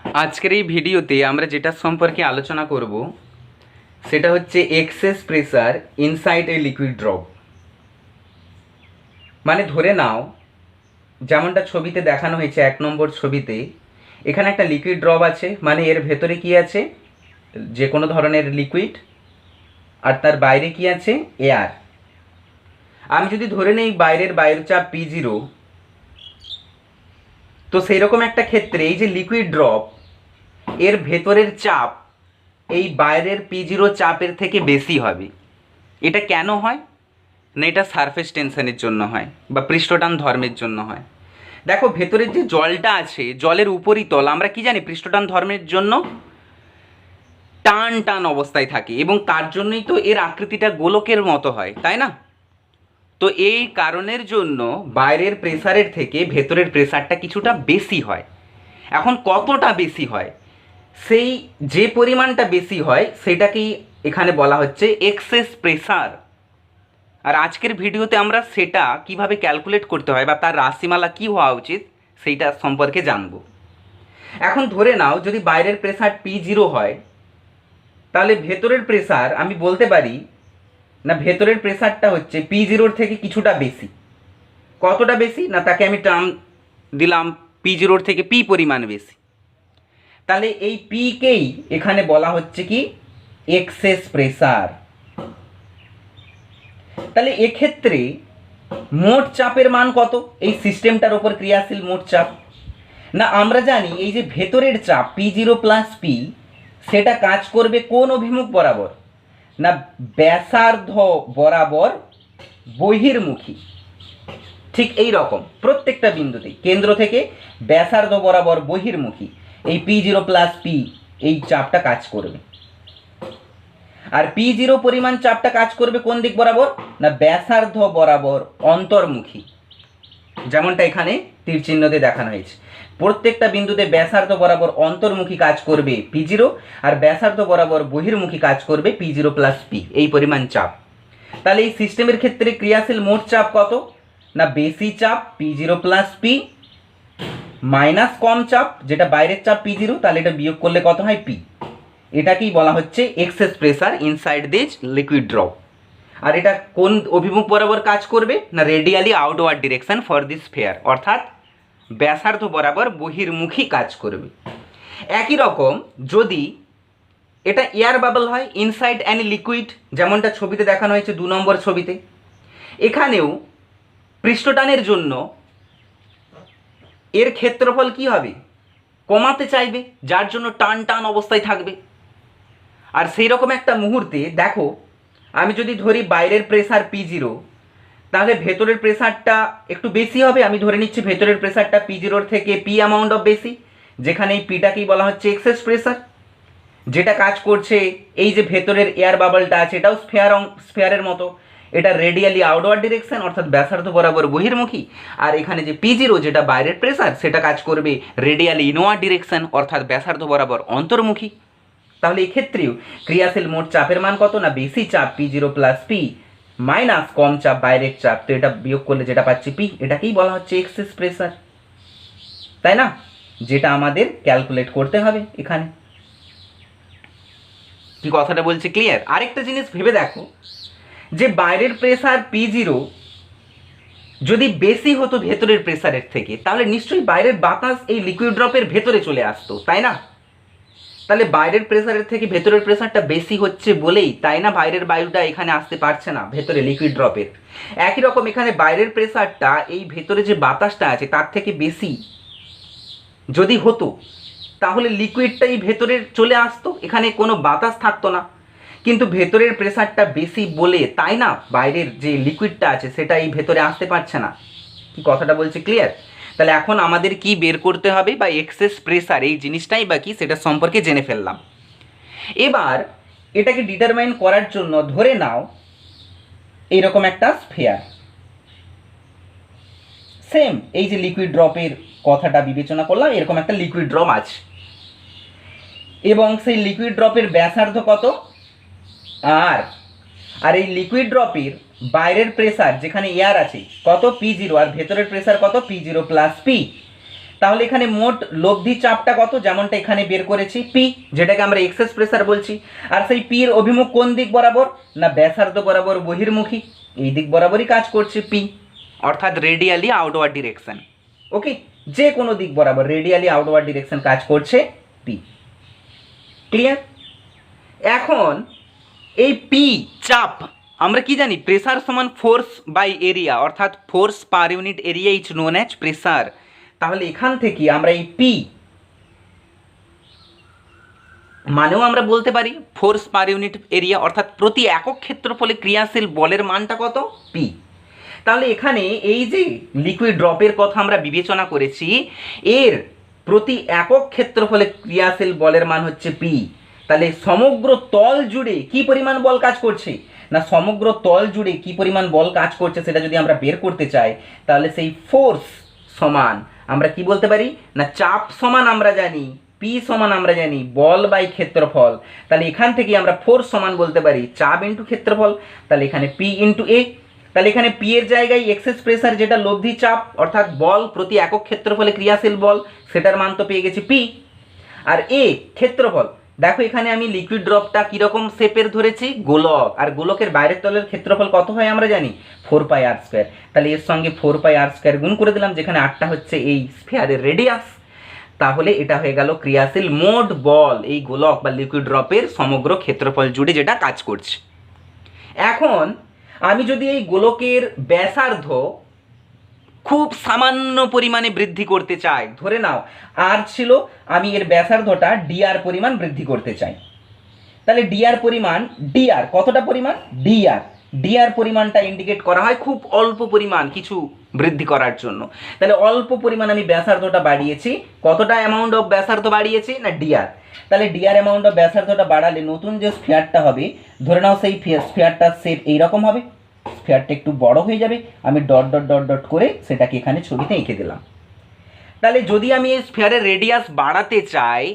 আজকের এই ভিডিওতে আমরা যেটা সম্পর্কে আলোচনা করব সেটা হচ্ছে excess pressure inside a liquid drop. মানে ধরে নাও যেমনটা ছবিতে দেখানো হয়েছে 1 নম্বর ছবিতে, এখানে একটা লিকুইড ড্রপ আছে, মানে এর ভেতরে কি আছে, যে কোনো ধরনের লিকুইড, আর তার বাইরে কি আছে, এয়ার। আমি যদি ধরে নেই বাইরের বায়ুচাপ P0, তো সেই রকম একটা ক্ষেত্রে এই যে লিকুইড ড্রপ, এর ভেতরের চাপ এই বাইরের P0 চাপের থেকে বেশি হবে। এটা কেন হয় না, এটা সারফেস টেনশনের জন্য হয় বা পৃষ্ঠটান ধর্মের জন্য হয়। দেখো ভেতরের যে জলটা আছে, জলের উপরিতল আমরা কি জানি পৃষ্ঠটান ধর্মের জন্য টান টান অবস্থায় থাকে, এবং তার জন্যই তো এর আকৃতিটা গোলকের মতো হয়, তাই না? তো এই কারণের জন্য বাইরের প্রেসারের থেকে ভেতরের প্রেসারটা কিছুটা বেশি হয়। এখন কতটা বেশি হয়, সেই যে পরিমাণটা বেশি হয় সেটাকেই এখানে বলা হচ্ছে এক্সেস প্রেসার। আর আজকের ভিডিওতে আমরা সেটা কিভাবে ক্যালকুলেট করতে হয় বা তার রাশিমালা কী হওয়া উচিত সেইটা সম্পর্কে জানব। এখন ধরে নাও যদি বাইরের প্রেসার P0 হয়, তাহলে ভেতরের প্রেসার আমি বলতে পারি না, ভেতরের প্রেসারটা হচ্ছে P0 থেকে কিছুটা বেশি। কতটা বেশি না, তাকে আমি টার্ম দিলাম P0 থেকে P পরিমাণ বেশি। তাহলে এই পিকেই এখানে বলা হচ্ছে কি এক্সেস প্রেসার। তাহলে এক্ষেত্রে মোট চাপের মান কত এই সিস্টেমটার ওপর ক্রিয়াশীল মোট চাপ? না আমরা জানি এই যে ভেতরের চাপ P0 প্লাস P, সেটা কাজ করবে কোন অভিমুখ বরাবর, না ব্যাসার্ধ বরাবর বহির্মুখী। ঠিক এই রকম প্রত্যেকটা বিন্দুতে কেন্দ্র থেকে ব্যাসার্ধ বরাবর বহির্মুখী এই P0 প্লাস P এই চাপটা কাজ করবে। আর P0 পরিমাণ চাপটা কাজ করবে কোন দিক বরাবর, না ব্যাসার্ধ বরাবর অন্তর্মুখী, যেমনটা এখানে তীর চিহ্ন দিয়ে দেখানো হয়েছে। প্রত্যেকটা বিন্দুতে ব্যাসার্ধ বরাবর অন্তর্মুখী কাজ করবে P0, আর ব্যাসার্ধ বরাবর বহির্মুখী কাজ করবে P0 প্লাস P এই পরিমাণ চাপ। তাহলে এই সিস্টেমের ক্ষেত্রে ক্রিয়াশীল মোট চাপ কত, না বেশি চাপ P0 প্লাস P মাইনাস কম চাপ যেটা বাইরের চাপ P0, তাহলে এটা বিয়োগ করলে কত হয় P। এটাকেই বলা হচ্ছে excess pressure inside this liquid drop. আর এটা কোন অভিমুখ বরাবর কাজ করবে, না radially outward direction for this sphere, অর্থাৎ ব্যাসার্ধ বরাবর বহির্মুখী কাজ করবে। একই রকম যদি এটা এয়ার বাবল হয় ইনসাইড অ্যানি লিকুইড, যেমনটা ছবিতে দেখানো হয়েছে 2 নম্বর ছবিতে, এখানেও পৃষ্ঠটানের জন্য এর ক্ষেত্রফল কি হবে, কমাতে চাইবে, যার জন্য টান টান অবস্থায় থাকবে। আর সেই রকম একটা মুহূর্তে দেখো, আমি যদি ধরি বাইরের প্রেসার P0, তাহলে ভেতরের প্রেসারটা একটু বেশি হবে। আমি ধরে নিচ্ছি ভেতরের প্রেসারটা P0 থেকে P অ্যামাউন্ট অফ বেশি, যেখানে এই পিটাকেই বলা হচ্ছে এক্সেস প্রেসার, যেটা কাজ করছে এই যে ভেতরের এয়ার বাবলটা আছে, এটাও স্ফেয়ারের মতো, এটা রেডিয়ালি আউটওয়ার্ড ডিরেকশন অর্থাৎ ব্যাসার্ধ বরাবর বহির্মুখী। আর এখানে যে P0 যেটা বাইরের প্রেসার, সেটা কাজ করবে রেডিয়ালি ইনওয়ার্ড ডিরেকশন অর্থাৎ ব্যাসার্ধ বরাবর অন্তর্মুখী। তাহলে এক্ষেত্রেও ক্রিয়াশীল মোট চাপের মান কত, না বেশি চাপ P0 প্লাস P মাইনাস কম চাপ বাইরের চাপ, তো এটা বিয়োগ করলে যেটা পাচ্ছি P, এটাকেই বলা হচ্ছে এক্সেস প্রেসার, তাই না? যেটা আমাদের ক্যালকুলেট করতে হবে এখানে। কি কথাটা বলছে ক্লিয়ার? আরেকটা জিনিস ভেবে দেখো, যে বাইরের প্রেসার P0 যদি বেশি হতো ভেতরের প্রেসারের থেকে, তাহলে নিশ্চয়ই বাইরের বাতাস এই লিকুইড ড্রপের ভেতরে চলে আসতো, তাই না? তাহলে বাইরের প্রেসারের থেকে ভেতরের প্রেসারটা বেশি হচ্ছে বলেই, তাই না, বাইরের বায়ুটা এখানে আসতে পারছে না ভেতরে লিকুইড ড্রপের। একই রকম এখানে বাইরের প্রেসারটা এই ভেতরে যে বাতাসটা আছে তার থেকে বেশি যদি হতো, তাহলে লিকুইডটা এই ভেতরের চলে আসতো, এখানে কোনো বাতাস থাকতো না। কিন্তু ভেতরের প্রেসারটা বেশি বলে, তাই না, বাইরের যে লিকুইডটা আছে সেটা এই ভেতরে আসতে পারছে না। কি কথাটা বলছে ক্লিয়ার? তাহলে এখন আমাদের কি বের করতে হবে, বা এক্সেস প্রেসার এই জিনিসটাই বা কি সেটা সম্পর্কে জেনে ফেললাম। এবার এটাকে ডিটারমাইন করার জন্য ধরে নাও এইরকম একটা স্ফিয়ার, সেম এই যে লিকুইড ড্রপের কথাটা বিবেচনা করলাম, এরকম একটা লিকুইড ড্রপ আছে, এবং সেই লিকুইড ড্রপের ব্যাসার্ধ কত আর, আর এই লিকুইড ড্রপের বাইরের প্রেসার যেখানে এয়ার আছে কত P0, আর ভেতরের প্রেসার কত P0 প্লাস P। তাহলে এখানে মোট লব্ধি চাপটা কত, যেমনটা এখানে বের করেছি পি, যেটাকে আমরা এক্সেস প্রেসার বলছি। আর সেই পি এর অভিমুখ কোন দিক বরাবর, না ব্যাসার্ধ বরাবর বহির্মুখী, এই দিক বরাবরই কাজ করছে পি, অর্থাৎ রেডিয়ালি আউটওয়ার্ড ডিরেকশন। ওকে, যে কোনো দিক বরাবর রেডিয়ালি আউটওয়ার্ড ডিরেকশন কাজ করছে পি। ক্লিয়ার? এখন এই পি চাপ আমরা কি জানি, প্রেসার সমান ফোর্স বাই এরিয়া, অর্থাৎ force per unit area is known as pressure. তাহলে এখান থেকে আমরা এই পি মানেও আমরা বলতে পারি ফোর্স পার ইউনিট এরিয়া, অর্থাৎ প্রতি একক ক্ষেত্রফলে ক্রিয়াশীল বলের মানটা কত, পি। তাহলে এখানে এই যে লিকুইড ড্রপের কথা আমরা বিবেচনা করেছি, এর প্রতি একক ক্ষেত্রফলে ক্রিয়াশীল বলের মান হচ্ছে পি। তাহলে সমগ্র তল জুড়ে কি পরিমাণ বল কাজ করছে, না সমগ্র তল জুড়ে কি পরিমাণ বল কাজ করছে সেটা যদি আমরা বের করতে চাই, তাহলে সেই ফোর্স সমান আমরা কি বলতে পারি, না চাপ সমান আমরা জানি পি সমান আমরা জানি বল বাই ক্ষেত্রফল। তাহলে এখান থেকে আমরা ফোর্স সমান বলতে পারি চাপ ইন্টু ক্ষেত্রফল। তাহলে এখানে পি ইন্টু এ, তাহলে এখানে পি এর জায়গায় এক্সেস প্রেসার যেটা লব্ধি চাপ অর্থাৎ বল প্রতি একক ক্ষেত্রফলে ক্রিয়াশীল বল, সেটার মান তো পেয়ে গেছি পি। আর এ ক্ষেত্রফল, দেখো এখানে আমি লিকুইড ড্রপটা কীরকম শেপের ধরেছি, গোলক, আর গোলকের বাইরের তলের ক্ষেত্রফল কত হয় আমরা জানি 4πr²। তাহলে এর সঙ্গে 4πr² গুণ করে দিলাম, যেখানে 8টা হচ্ছে এই স্ফিয়ারের রেডিয়াস। তাহলে এটা হয়ে গেল ক্রিয়াশীল মোট বল এই গোলক বা লিকুইড ড্রপের সমগ্র ক্ষেত্রফল জুড়ে যেটা কাজ করছে। এখন আমি যদি এই গোলকের ব্যাসার্ধ খুব সামান্য পরিমাণে বৃদ্ধি করতে চাই, ধরে নাও আর ছিল, আমি এর ব্যাসার্ধটা ডিআর পরিমাণ বৃদ্ধি করতে চাই, তাহলে ডিআর পরিমাণ, ডিআর কতটা পরিমাণ, ডিআর পরিমাণটা ইন্ডিকেট করা হয় খুব অল্প পরিমাণ কিছু বৃদ্ধি করার জন্য। তাহলে অল্প পরিমাণ আমি ব্যাসার্ধটা বাড়িয়েছি, কতটা অ্যামাউন্ট অফ ব্যাসার্ধ বাড়িয়েছি, না ডিআর। তাহলে ডিআর অ্যামাউন্ট অফ ব্যাসার্ধটা বাড়ালে নতুন যে স্ফিয়ারটা হবে, ধরে নাও সেই স্ফিয়ারটার শেপ এইরকম হবে, স্ফিয়ারটা একটু বড় হয়ে যাবে, আমি ডট ডট ডট ডট করে সেটাকে এখানে ছবিতে এঁকে দিলাম। তাহলে যদি আমি এই স্ফিয়ারের রেডিয়াস বাড়াতে চাই,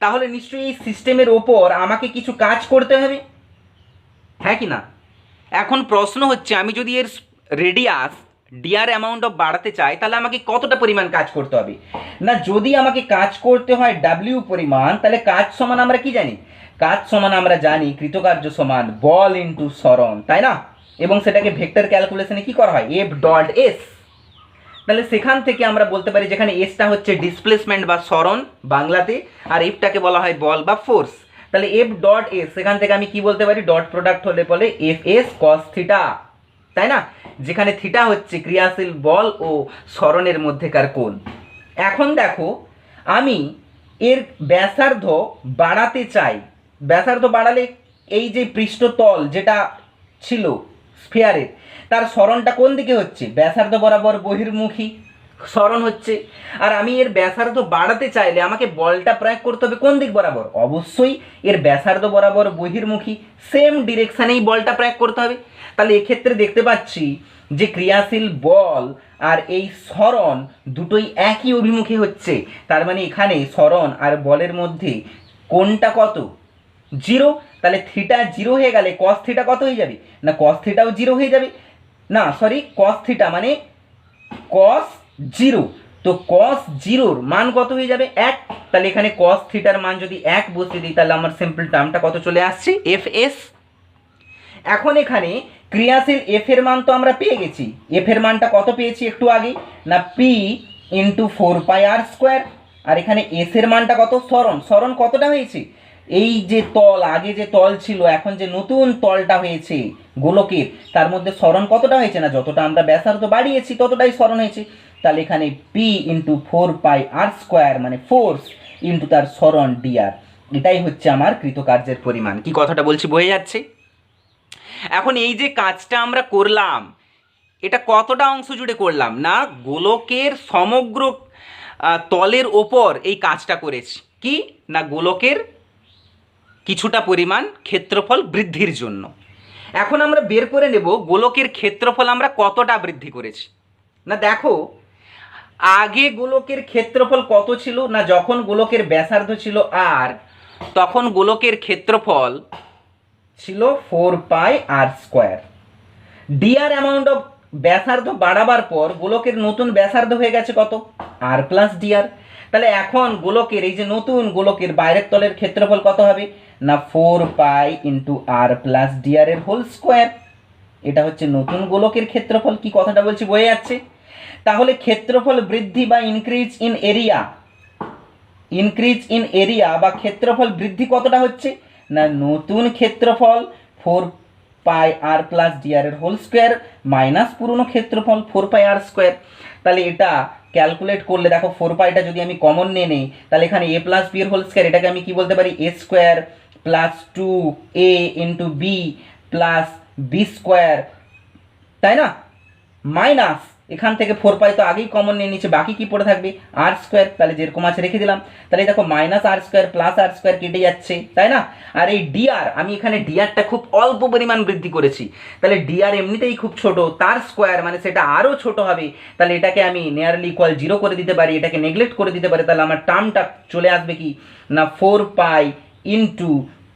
তাহলে নিশ্চয়ই এই সিস্টেমের ওপর আমাকে কিছু কাজ করতে হবে, হ্যাঁ কি না? এখন প্রশ্ন হচ্ছে, আমি যদি এর রেডিয়াস ডিআর অ্যামাউন্ট অফ বাড়াতে চাই, তাহলে আমাকে কতটা পরিমাণ কাজ করতে হবে, না যদি আমাকে কাজ করতে হয় ডাব্লিউ পরিমাণ, তাহলে কাজ সমান আমরা কি জানি, কাজ সমান আমরা জানি কৃতকার্য সমান বল ইন্টু সরণ, তাই না? এবং সেটাকে ভেক্টর ক্যালকুলেশনে কি করা হয়, এফ ডট এস। তাহলে সেখান থেকে আমরা বলতে পারি, যেখানে এসটা হচ্ছে ডিসপ্লেসমেন্ট বা সরণ বাংলাতে, আর এফটাকে বলা হয় বল বা ফোর্স। তাহলে এফ ডট এস, সেখান থেকে আমি কি বলতে পারি, ডট প্রোডাক্ট হলে বলে এফ এস কস থিটা, তাই না? যেখানে থিটা হচ্ছে ক্রিয়াশীল বল ও সরণের মধ্যেকার কোণ। এখন দেখো আমি এর ব্যাসার্ধ বাড়াতে চাই, ব্যাসার্ধ বাড়ালে এই যে পৃষ্ঠতল যেটা ছিল স্ফিয়ারের, তার সরণটা কোন দিকে হচ্ছে, ব্যাসার্ধ বরাবর বহির্মুখী সরণ হচ্ছে। আর আমি এর ব্যাসার্ধ বাড়াতে চাইলে আমাকে বলটা প্রয়োগ করতে হবে কোন দিক বরাবর, অবশ্যই এর ব্যাসার্ধ বরাবর বহির্মুখী, সেম ডিরেকশানেই বলটা প্রয়োগ করতে হবে। তাহলে এক্ষেত্রে দেখতে পাচ্ছি যে ক্রিয়াশীল বল আর এই সরণ দুটোই একই অভিমুখী হচ্ছে, তার মানে এখানে সরণ আর বলের মধ্যে কোণটা কত, 0। তাহলে থিটা 0 হয়ে গেলে কস থিটা কত হয়ে যাবে, না কস থিটাও 0 হয়ে যাবে, না সরি কস থিটা মানে কস 0, তো কস 0-র মান কত হয়ে যাবে, 1। তাহলে এখানে কস থিটার মান যদি 1 বসিয়ে দিই, তাহলে আমার সিম্পল টার্মটা কত চলে আসছে, এফ এস। এখন এখানে ক্রিয়াশীল এফ এর মান তো আমরা পেয়ে গেছি, এফ এর মানটা কত পেয়েছি একটু আগে, না পি ইন্টু 4πr²। আর এখানে এস এর মানটা কত, সরণ, সরণ কতটা হয়েছে, এই যে তল, আগে যে তল ছিল এখন যে নতুন তলটা হয়েছে গোলকের, তার মধ্যে সরণ কতটা হয়েছে, না যতটা আমরা ব্যাসার্ধ বাড়িয়েছি ততটাই সরণ হয়েছে। তাহলে এখানে পি ইন্টু 4πr² মানে ফোর্স ইন্টু তার সরণ ডিআর, এটাই হচ্ছে আমার কৃতকার্যের পরিমাণ। কি কথাটা বলছি বোঝা যাচ্ছে? এখন এই যে কাজটা আমরা করলাম, এটা কতটা অংশ জুড়ে করলাম, না গোলকের সমগ্র তলের ওপর এই কাজটা করেছি, কি না গোলকের কিছুটা পরিমাণ ক্ষেত্রফল বৃদ্ধির জন্য। এখন আমরা বের করে নেব গোলকের ক্ষেত্রফল আমরা কতটা বৃদ্ধি করেছি। না দেখো আগে গোলকের ক্ষেত্রফল কত ছিল, না যখন গোলকের ব্যাসার্ধ ছিল আর, তখন গোলকের ক্ষেত্রফল ছিল 4πr²। ডিআর অ্যামাউন্ট অফ ব্যাসার্ধ বাড়াবার পর গোলকের নতুন ব্যাসার্ধ হয়ে গেছে কত, আর প্লাস ডিআর। তাহলে এখন গোলকের এই যে নতুন গোলকের বাইরের তলের ক্ষেত্রফল কত হবে না 4 পাই ইন্টু আর প্লাস ডিআর এর হোল স্কোয়ার। এটা হচ্ছে নতুন গোলকের ক্ষেত্রফল। কি কথাটা বলছি বোঝা যাচ্ছে? তাহলে ক্ষেত্রফল বৃদ্ধি বা ইনক্রিজ ইন এরিয়া বা ক্ষেত্রফল বৃদ্ধি কতটা হচ্ছে না নতুন ক্ষেত্রফল 4 পাই আর প্লাস ডিআর এর হোল স্কোয়ার মাইনাস পুরনো ক্ষেত্রফল 4 পাই আর স্কোয়ার। তাহলে এটা ক্যালকুলেট করলে দেখো 4 পাইটা যদি আমি কমন নিয়ে নেই তাহলে এখানে এ প্লাস বি এর হোল স্কোয়ার, এটাকে আমি কি বলতে পারি A square plus 2a into B plus B square, তাই না, মাইনাস এখান থেকে 4 পাই তো আগেই কমন নিয়ে নিচ্ছে, বাকি কি পড়ে থাকবে আর স্কোয়ার। তাহলে যেরকম আছে রেখে দিলাম। তাহলে দেখো মাইনাস আর স্কোয়ার প্লাস আর স্কোয়ার কেটে যাচ্ছে, তাই না। আর এই ডিআর, আমি এখানে ডিআরটা খুব অল্প পরিমাণ বৃদ্ধি করেছি, তাহলে ডিআর এমনিতেই খুব ছোট, তার স্কোয়ার মানে সেটা আরও ছোট হবে। তাহলে এটাকে আমি নিয়ারলি ইকুয়াল 0 করে দিতে পারি, এটাকে নেগলেক্ট করে দিতে পারি। তাহলে আমার টার্মটা চলে আসবে কি না 4 পাই ইন্টু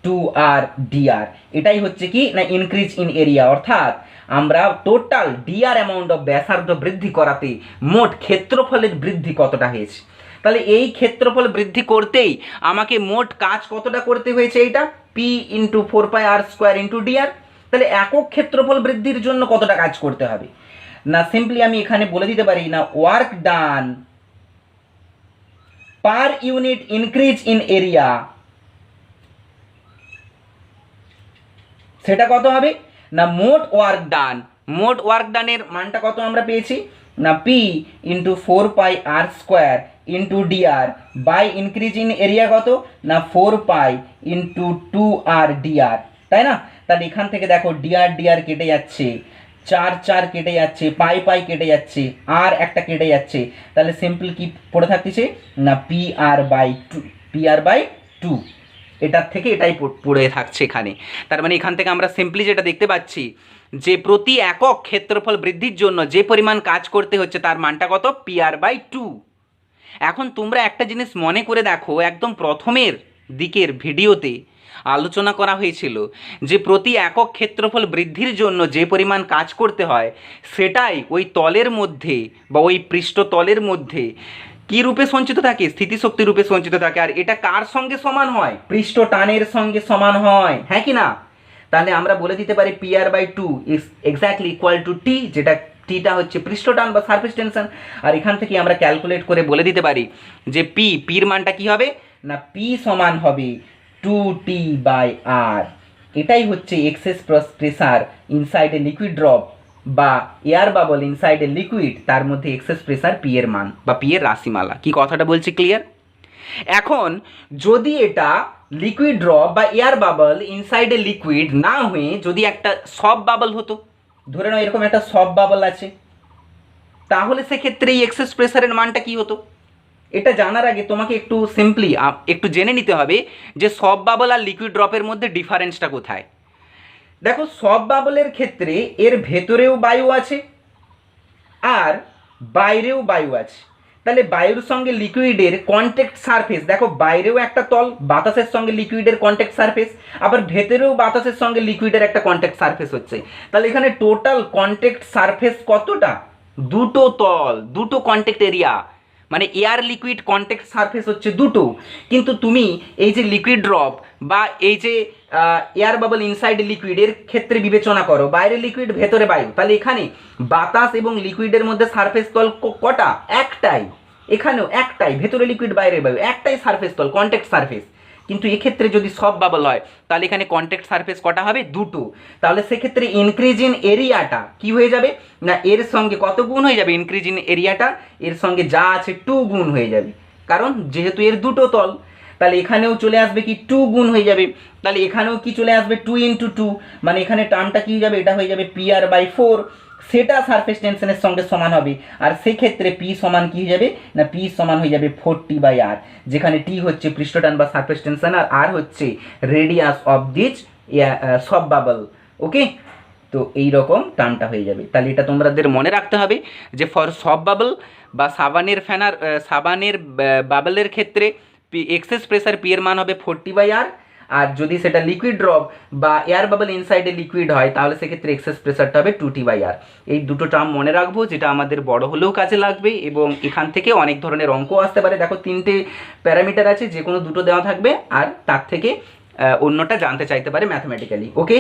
2r dr। এটাই হচ্ছে কি না ইনক্রিজ ইন এরিয়া, অর্থাৎ আমরা টোটাল ডিআর অ্যামাউন্ট অফ ব্যাসার্ধ বৃদ্ধি করাতে মোট ক্ষেত্রফলের বৃদ্ধি কতটা হয়েছে। তাহলে এই ক্ষেত্রফল বৃদ্ধি করতেই আমাকে মোট কাজ কতটা করতে হয়েছে, এইটা P into 4 pi R square into DR. তাহলে একক ক্ষেত্রফল বৃদ্ধির জন্য কতটা কাজ করতে হবে না সিম্পলি আমি এখানে বলে দিতে পারি না work done per unit increase in area, সেটা কত হবে না মোট ওয়ার্ক ডানের মানটা কত আমরা পেয়েছি না P into 4 pi R square into DR by increase in area কত না 4 পাই ইন্টু 2r dr, তাই না। তাহলে এখান থেকে দেখো ডিআর কেটে যাচ্ছে, 4 কেটে যাচ্ছে, পাই কেটে যাচ্ছে, আর একটা কেটে যাচ্ছে। তাহলে সিম্পল কি পড়ে থাকতেছে না pr/2 এটার থেকে এটাই পড়ে থাকছে এখানে। তার মানে এখান থেকে আমরা সিম্পলি যেটা দেখতে পাচ্ছি যে প্রতি একক ক্ষেত্রফল বৃদ্ধির জন্য যে পরিমাণ কাজ করতে হচ্ছে তার মানটা কত pr/2। এখন তোমরা একটা জিনিস মনে করে দেখো, একদম প্রথমের দিকের ভিডিওতে আলোচনা করা হয়েছিল যে প্রতি একক ক্ষেত্রফল বৃদ্ধির জন্য যে পরিমাণ কাজ করতে হয় সেটাই ওই তলের মধ্যে বা ওই পৃষ্ঠতলের মধ্যে কি রূপে সঞ্চিত থাকে, স্থিতিশক্তি রূপে সঞ্চিত থাকে। আর এটা কার সঙ্গে সমান হয়, পৃষ্ঠ টানের সঙ্গে সমান হয়, হ্যাঁ কি না। তাহলে আমরা বলে দিতে পারি pr/2 is exactly equal to T, যেটা টিটা হচ্ছে পৃষ্ঠ টান বা সারফেস টেনশন। আর এখান থেকে আমরা ক্যালকুলেট করে বলে দিতে পারি যে পির মানটা কি হবে না পি সমান হবে 2t/r। এটাই হচ্ছে excess pressure inside a liquid drop বা air bubble inside a liquid, তার মধ্যে এক্সেস প্রেসার পি এর মান বা পি এর রাশিমালা। কি কথাটা বলছি ক্লিয়ার? এখন যদি এটা লিকুইড ড্রপ বা air bubble inside a liquid না হয়ে যদি একটা সফট বাবল হতো, ধরে নাও এরকম একটা সফট বাবল আছে, তাহলে সেক্ষেত্রে এই এক্সেস প্রেসারের মানটা কি হতো। এটা জানার আগে তোমাকে একটু সিম্পলি একটু জেনে নিতে হবে যে সফট বাবল আর লিকুইড ড্রপের মধ্যে ডিফারেন্সটা কোথায়। দেখো সফট বাবলের ক্ষেত্রে এর ভেতরেও বায়ু আছে আর বাইরেও বায়ু আছে। তাহলে বায়ুর সঙ্গে লিকুইডের কন্ট্যাক্ট সারফেস, দেখো বাইরেও একটা তল বাতাসের সঙ্গে লিকুইডের কন্ট্যাক্ট সারফেস, আবার ভেতরেও বাতাসের সঙ্গে লিকুইডের একটা কন্ট্যাক্ট সারফেস হচ্ছে। তাহলে এখানে টোটাল কন্ট্যাক্ট সারফেস কতটা, দুটো তল, দুটো কন্ট্যাক্ট এরিয়া, মানে এয়ার লিকুইড কন্ট্যাক্ট সারফেস হচ্ছে দুটো। কিন্তু তুমি এই যে লিকুইড ড্রপ বা এই যে এয়ার বাবল ইনসাইড লিকুইডের ক্ষেত্রে বিবেচনা করো, বাইরে লিকুইড ভেতরে বায়ু, তাহলে এখানে বাতাস এবং লিকুইডের মধ্যে সারফেস তল কটা, একটাই। এখানেও একটাই, ভেতরে লিকুইড বাইরে বায়ু, একটাই সারফেস তল কন্ট্যাক্ট সারফেস। কিন্তু এক্ষেত্রে যদি সফট বাবল হয় তাহলে এখানে কন্ট্যাক্ট সারফেস কটা হবে, দুটো। তাহলে সেক্ষেত্রে ইনক্রিজ ইন এরিয়াটা কি হয়ে যাবে না এর সঙ্গে কত গুণ হয়ে যাবে, ইনক্রিজ ইন এরিয়াটা এর সঙ্গে যা আছে 2 গুণ হয়ে যাবে, কারণ যেহেতু এর দুটো তল। তাহলে এখানেও চলে আসবে কি 2 গুণ হয়ে যাবে। তাহলে এখানেও কি চলে আসবে 2 × 2, মানে এখানে টার্মটা কি হয়ে যাবে, এটা হয়ে যাবে pr/4, সেটা সারফেস টেনশনের সঙ্গে সমান হবে। আর সেক্ষেত্রে পি সমান কি হয়ে যাবে না পি সমান হয়ে যাবে 40/r, যেখানে টি হচ্ছে পৃষ্ঠটান বা সারফেস টেনশন আর আর হচ্ছে radius of this soft bubble. Okay, তো এই রকম টার্মটা হয়ে যাবে। তাহলে এটা তোমাদের মনে রাখতে হবে যে ফর সফট বাবল বা সাবানের বাবলের ক্ষেত্রে এক্সেস প্রেসার পি এর মান হবে 40/r, আর যদি সেটা লিকুইড ড্রপ বা এয়ার বাবল ইনসাইডে লিকুইড হয় তাহলে সেক্ষেত্রে এক্সেস প্রেসারটা হবে 2T/R। এই দুটো টার্ম মনে রাখবো, যেটা আমাদের বড় হলেও কাজে লাগবে এবং এখান থেকে অনেক ধরনের অঙ্ক আসতে পারে। দেখো 3টে প্যারামিটার আছে, যে কোনো দুটো দেওয়া থাকবে আর তার থেকে অন্যটা জানতে চাইতে পারে ম্যাথমেটিক্যালি। ওকে।